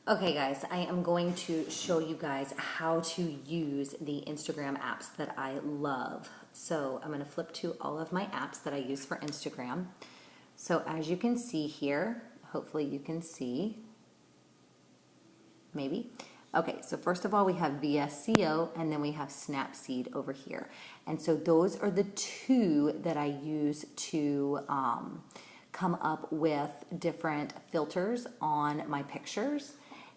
Okay guys, I am going to show you guys how to use the Instagram apps that I love. So I'm going to flip to all of my apps that I use for Instagram. So as you can see here, hopefully you can see, maybe. Okay, so first of all we have VSCO and then we have Snapseed over here. And so those are the two that I use to come up with different filters on my pictures.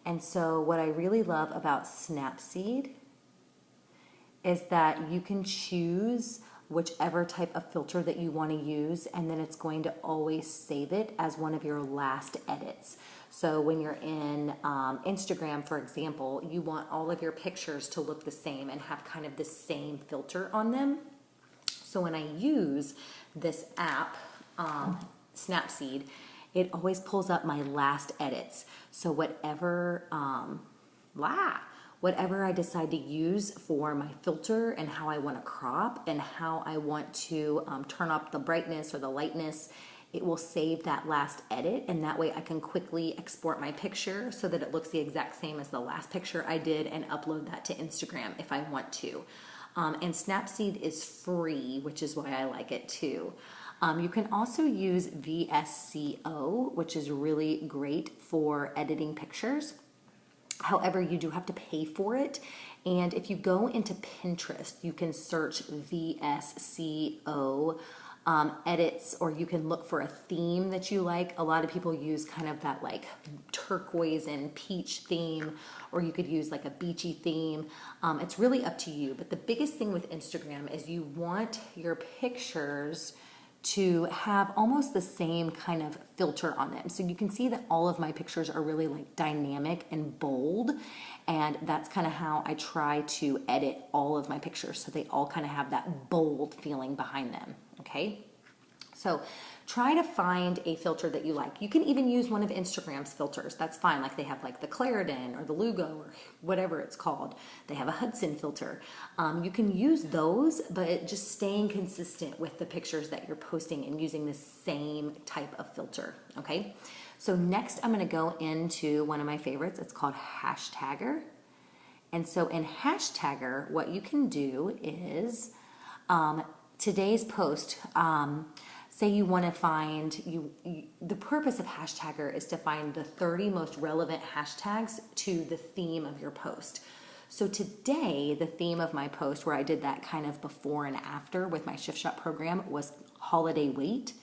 And so what I really love about Snapseed is that you can choose whichever type of filter that you want to use, and then it's going to always save it as one of your last edits. So when you're in Instagram, for example, you want all of your pictures to look the same and have kind of the same filter on them. So when I use this app, Snapseed, it always pulls up my last edits. So whatever I decide to use for my filter and how I want to crop and how I want to turn up the brightness or the lightness, it will save that last edit, and that way I can quickly export my picture so that it looks the exact same as the last picture I did and upload that to Instagram if I want to. And Snapseed is free, which is why I like it too. You can also use VSCO, which is really great for editing pictures. However, you do have to pay for it. And if you go into Pinterest, you can search VSCO edits, or you can look for a theme that you like. A lot of people use kind of that like turquoise and peach theme, or you could use like a beachy theme. It's really up to you. But the biggest thing with Instagram is you want your pictures to have almost the same kind of filter on them. So you can see that all of my pictures are really like dynamic and bold, and that's kind of how I try to edit all of my pictures, so they all kind of have that bold feeling behind them, okay? So try to find a filter that you like. You can even use one of Instagram's filters. That's fine. Like they have like the Clarendon or the Lugo or whatever it's called. They have a Hudson filter. You can use those, but just staying consistent with the pictures that you're posting and using the same type of filter, okay? So next I'm gonna go into one of my favorites. It's called Hashtagger. And so in Hashtagger, what you can do is today's post, say you want to find, the purpose of Hashtagger is to find the 30 most relevant hashtags to the theme of your post. So today, the theme of my post, where I did that kind of before and after with my Shift Shop program, was holiday weight.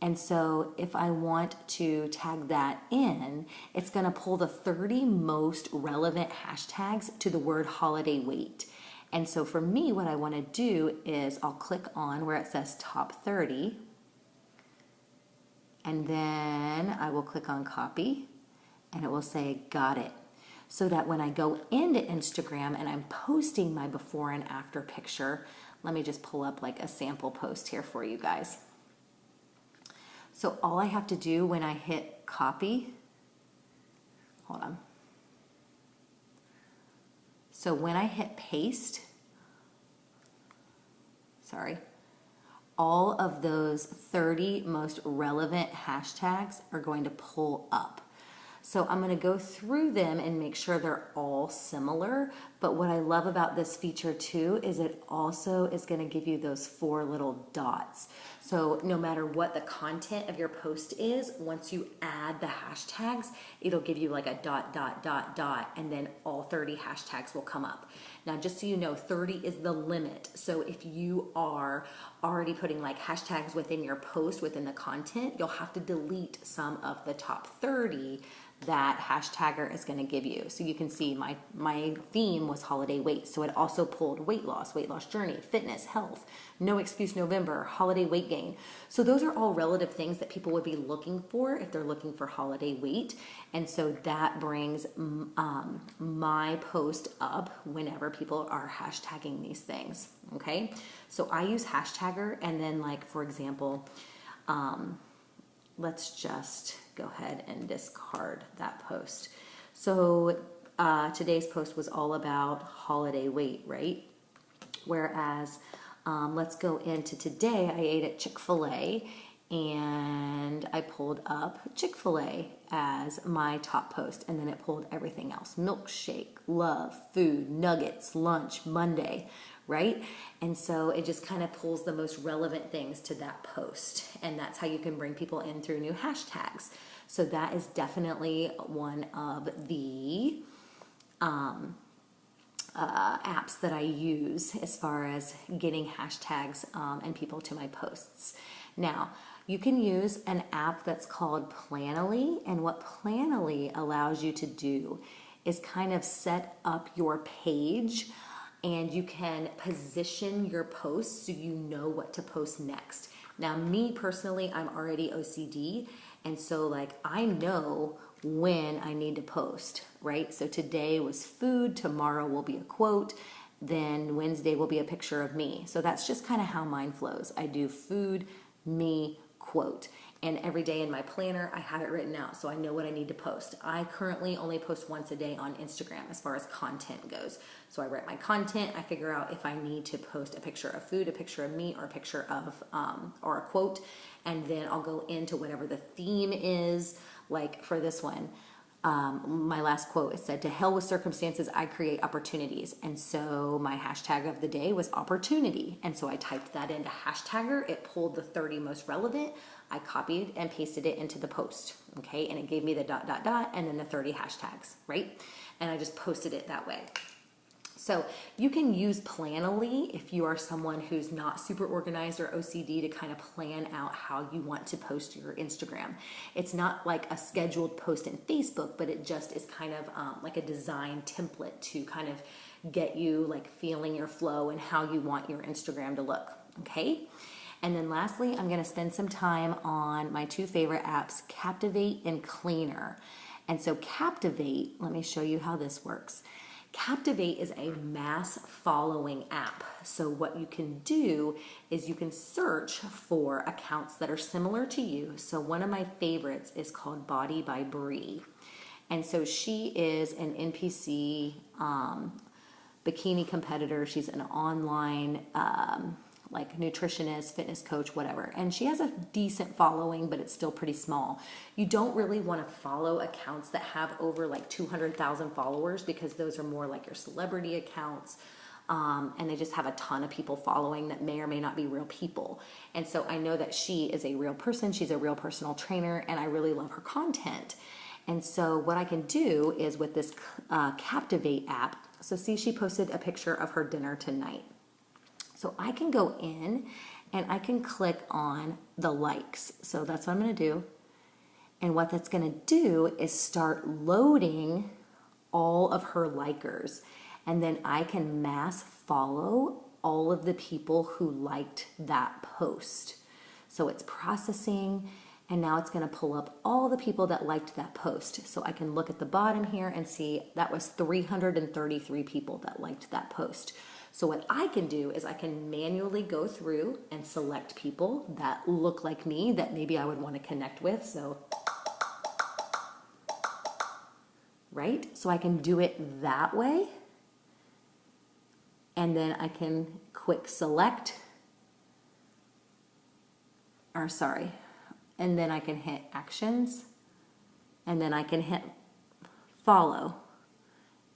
And so if I want to tag that in, it's going to pull the 30 most relevant hashtags to the word holiday weight. And so for me, what I want to do is I'll click on where it says top 30, and then I will click on copy, and it will say got it. So that when I go into Instagram and I'm posting my before and after picture, let me just pull up like a sample post here for you guys. So all I have to do when I hit copy, hold on. So when I hit paste, all of those 30 most relevant hashtags are going to pull up. So I'm going to go through them and make sure they're all similar. But what I love about this feature too is it also is going to give you those 4 little dots. So no matter what the content of your post is, once you add the hashtags, it'll give you like a dot, dot, dot, dot, and then all 30 hashtags will come up. Now, just so you know, 30 is the limit. So if you are already putting like hashtags within your post, within the content, you'll have to delete some of the top 30 that Hashtagger is going to give you. So you can see my theme was holiday weight. So it also pulled weight loss journey, fitness, health, no excuse November, holiday weight gain. So those are all relative things that people would be looking for if they're looking for holiday weight. And so that brings my post up whenever people are hashtagging these things. Okay. So I use Hashtagger, and then like, for example, let's just go ahead and discard that post. So today's post was all about holiday weight, right? Whereas let's go into today. I ate at Chick-fil-A, and I pulled up Chick-fil-A, as my top post, and then it pulled everything else: milkshake, love, food, nuggets, lunch, Monday, right? And so it just kind of pulls the most relevant things to that post, and that's how you can bring people in through new hashtags. So that is definitely one of the apps that I use as far as getting hashtags and people to my posts. Now, you can use an app that's called Planoly, and what Planoly allows you to do is kind of set up your page, and you can position your posts so you know what to post next. Now, me personally, I'm already OCD, and so like I know when I need to post, right? So today was food, tomorrow will be a quote, then Wednesday will be a picture of me. So that's just kind of how mine flows. I do food, me, quote. And every day in my planner, I have it written out so I know what I need to post. I currently only post once a day on Instagram as far as content goes. So I write my content, I figure out if I need to post a picture of food, a picture of me, or a picture of, or a quote, and then I'll go into whatever the theme is. Like for this one, my last quote, it said, "To hell with circumstances, I create opportunities." And so my hashtag of the day was opportunity. And so I typed that into Hashtagger. It pulled the 30 most relevant. I copied and pasted it into the post. Okay. And it gave me the ... and then the 30 hashtags, right? And I just posted it that way. So you can use Planoly if you are someone who's not super organized or OCD to kind of plan out how you want to post your Instagram. It's not like a scheduled post in Facebook, but it just is kind of like a design template to kind of get you like feeling your flow and how you want your Instagram to look, okay? And then lastly, I'm gonna spend some time on my two favorite apps, Captivate and Cleaner. And so Captivate, let me show you how this works. Captivate is a mass following app. So what you can do is you can search for accounts that are similar to you. So one of my favorites is called Body by Brie. And so she is an NPC bikini competitor. She's an online like nutritionist, fitness coach, whatever. And she has a decent following, but it's still pretty small. You don't really want to follow accounts that have over like 200,000 followers because those are more like your celebrity accounts. And they just have a ton of people following that may or may not be real people. And so I know that she is a real person. She's a real personal trainer, and I really love her content. And so what I can do is with this Captivate app, so see, she posted a picture of her dinner tonight. So I can go in and I can click on the likes. So that's what I'm going to do. And what that's going to do is start loading all of her likers. And then I can mass follow all of the people who liked that post. So it's processing, and now it's going to pull up all the people that liked that post. So I can look at the bottom here and see that was 333 people that liked that post. So what I can do is I can manually go through and select people that look like me that maybe I would want to connect with. So, right? So I can do it that way. And then I can quick select, or sorry, and then I can hit actions, and then I can hit follow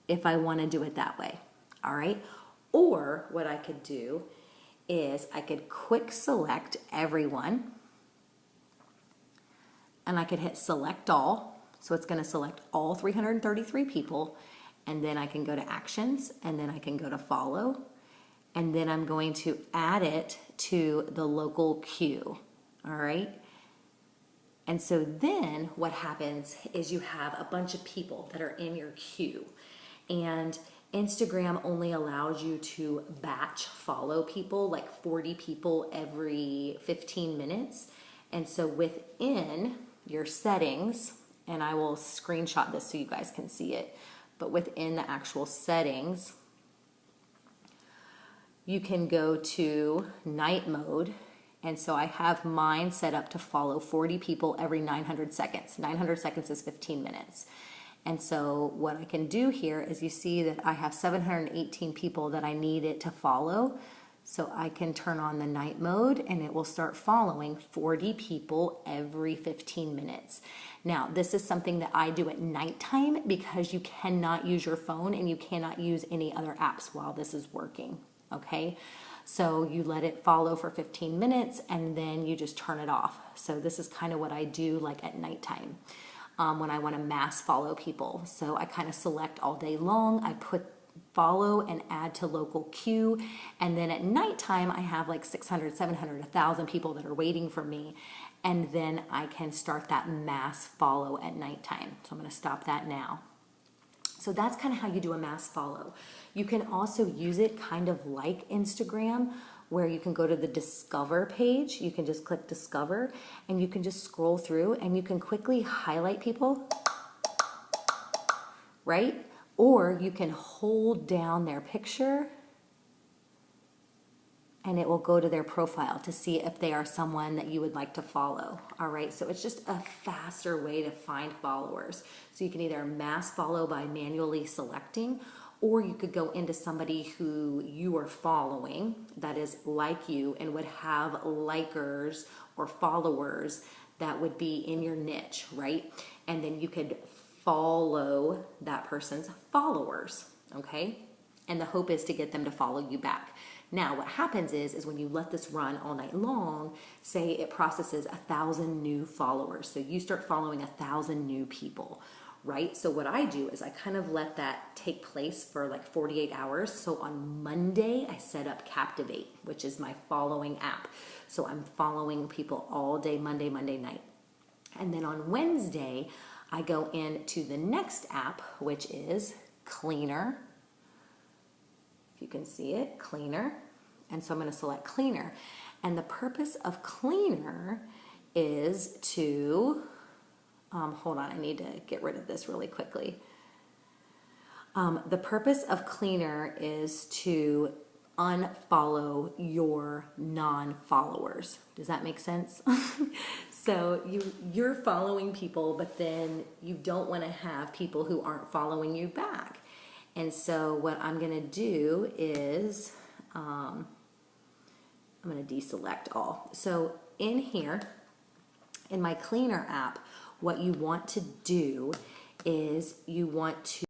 if I want to do it that way. All right. Or what I could do is I could quick select everyone, and I could hit select all. So it's going to select all 333 people, and then I can go to actions, and then I can go to follow, and then I'm going to add it to the local queue. All right. And so then what happens is you have a bunch of people that are in your queue, and Instagram only allows you to batch follow people, like 40 people every 15 minutes. And so within your settings, and I will screenshot this so you guys can see it, but within the actual settings, you can go to night mode. And so I have mine set up to follow 40 people every 900 seconds. 900 seconds is 15 minutes. And so what I can do here is you see that I have 718 people that I need it to follow. So I can turn on the night mode and it will start following 40 people every 15 minutes. Now, this is something that I do at nighttime because you cannot use your phone and you cannot use any other apps while this is working, okay? So you let it follow for 15 minutes and then you just turn it off. So this is kind of what I do like at nighttime when I want to mass follow people. So I kind of select all day long. I put follow and add to local queue. And then at nighttime, I have like 600, 700, 1,000 people that are waiting for me. And then I can start that mass follow at nighttime. So I'm going to stop that now. So that's kind of how you do a mass follow. You can also use it kind of like Instagram, where you can go to the Discover page. You can just click Discover and you can just scroll through and you can quickly highlight people, right? Or you can hold down their picture and it will go to their profile to see if they are someone that you would like to follow. All right, so it's just a faster way to find followers. So you can either mass follow by manually selecting, or you could go into somebody who you are following that is like you and would have likers or followers that would be in your niche, right? And then you could follow that person's followers, okay? And the hope is to get them to follow you back. Now, what happens is when you let this run all night long, say it processes 1,000 new followers. So you start following 1,000 new people, right? So what I do is I kind of let that take place for like 48 hours. So on Monday, I set up Captivate, which is my following app. So I'm following people all day, Monday night. And then on Wednesday, I go into the next app, which is Cleaner. You can see it, Cleaner. And so I'm going to select Cleaner. And the purpose of Cleaner is to, hold on, I need to get rid of this really quickly. The purpose of Cleaner is to unfollow your non-followers. Does that make sense? So you're following people, but then you don't want to have people who aren't following you back. And so what I'm going to do is I'm going to deselect all. So in here, in my Cleaner app, what you want to do is you want to